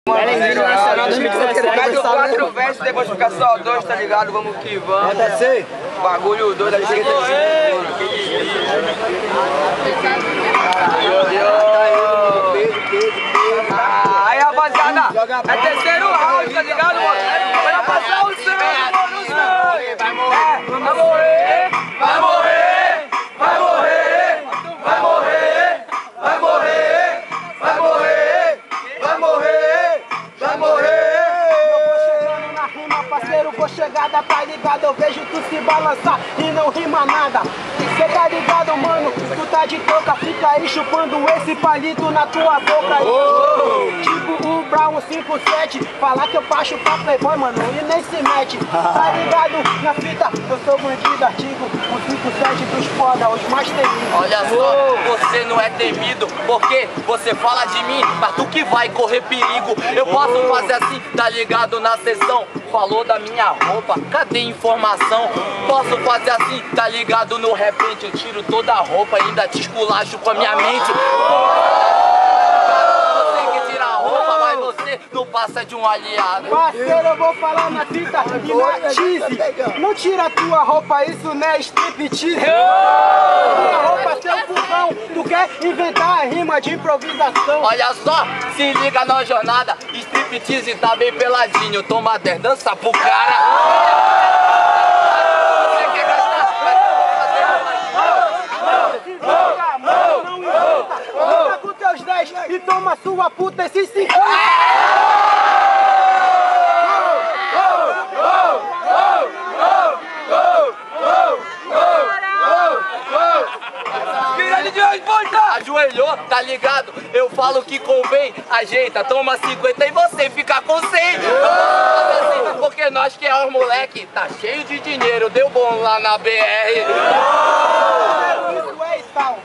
Internacional 2017. Pede 4 versos, depois fica só 2, tá ligado? Vamos que vamos. Bagulho doido, ali chega aí, rapaziada, é terceiro round, tá ligado, mano? Vai passar o sangue, mano. Vai morrer, vai morrer, vai morrer, vai morrer, vai morrer, vai morrer, vai morrer, vai morrer, vai morrer. Na rima, parceiro, vou chegar, tá ligado? Eu vejo tu se balançar e não rima nada. Cê tá ligado, mano? Tu tá de toca, fica aí chupando esse palito na tua boca. Tipo o Brown 57, falar que eu baixo pra playboy, mano, e nem se mete. Tá ligado? Na fita, eu sou bandido artigo, o 57 dos foda, os mais temidos. Olha só, você não é temido, porque você fala de mim, mas tu que vai correr perigo. Eu posso fazer assim, tá ligado, na sessão. Falou da minha roupa, cadê informação? Posso fazer assim, tá ligado, no repente eu tiro toda a roupa, ainda te esculacho com a minha mente. Você que tira a roupa, mas você não passa de um aliado. Parceiro, eu vou falar na fita e na cheese. Não tira a tua roupa, isso não é striptease. Tua roupa, seu furrão, tu quer inventar a rima de improvisação. Olha só, se liga na jornada, striptease tá bem peladinho. Toma 10, dança pro cara. Volta com teus 10 e toma sua puta esses 50. Ajoelhou, tá ligado? Eu falo que convém, ajeita, toma 50 e você fica com 100. Assim, porque nós que é os moleque, tá cheio de dinheiro, deu bom lá na BR. Isso é tal.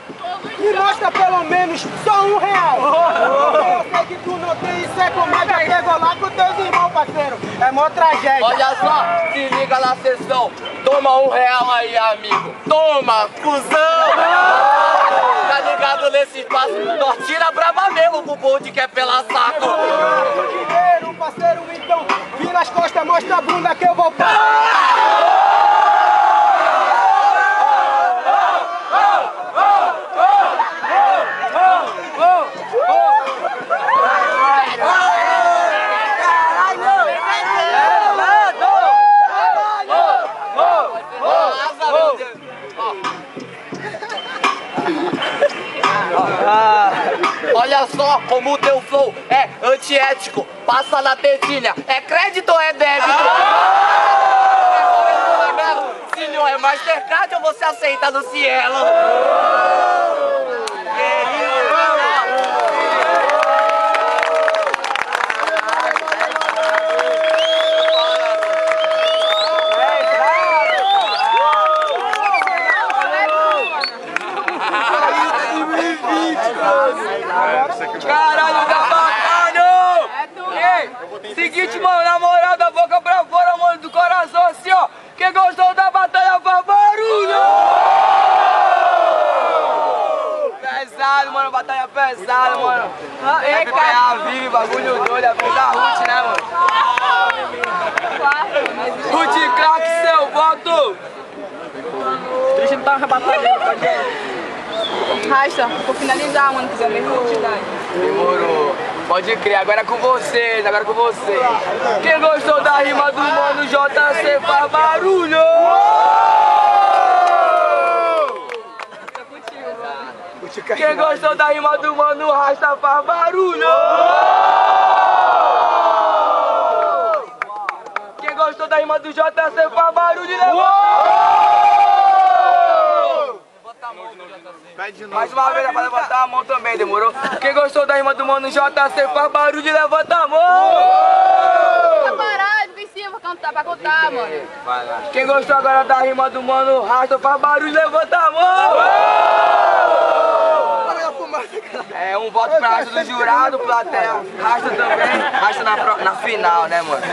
Me mostra pelo menos só R$1. Eu sei que tu não tem, isso é comédia. Pegou lá com teus irmãos, parceiro. É mó tragédia. Olha só, se liga na sessão. Toma R$1 aí, amigo. Toma, cuzão. Tá ligado nesse espaço? Nós tira brava mesmo pro bonde que é pela saco. Dinheiro, parceiro, então vira as costas, mostra a bunda que eu vou parar. Olha só como o teu flow é antiético. Passa na tetinha, é crédito ou é débito? Se não é Mastercard, ou você aceita no Cielo? Caralho, tá bacana! Ei, seguinte, mano, na moral, da boca pra fora, mano, do coração, assim, ó. Quem gostou da batalha faz barulho! Pesado, mano, batalha pesada, mano. É PA vive, bagulho doido, é da Ruth, né, mano? Ruth crack, seu voto! Deixa eu dar uma batalha, pode ir. Rasta, vou finalizar, mano, quiser mesmo quantidade. Demorou. Pode crer, agora é com vocês, agora é com vocês. Quem gostou da rima do mano JC faz barulho! Quem gostou da rima do mano Rasta faz barulho! Quem gostou da rima do JC faz barulho, mais uma vez, pra levantar a mão também, demorou? Quem gostou da rima do mano JC faz barulho e levanta a mão! Tá parado, vem em cima pra contar, mano. Vai lá. Quem gostou agora da rima do mano Rasta faz barulho e levanta a mão! É um voto pra Rasta do jurado, plateia. Rasta também, Rasta na final, né, mano?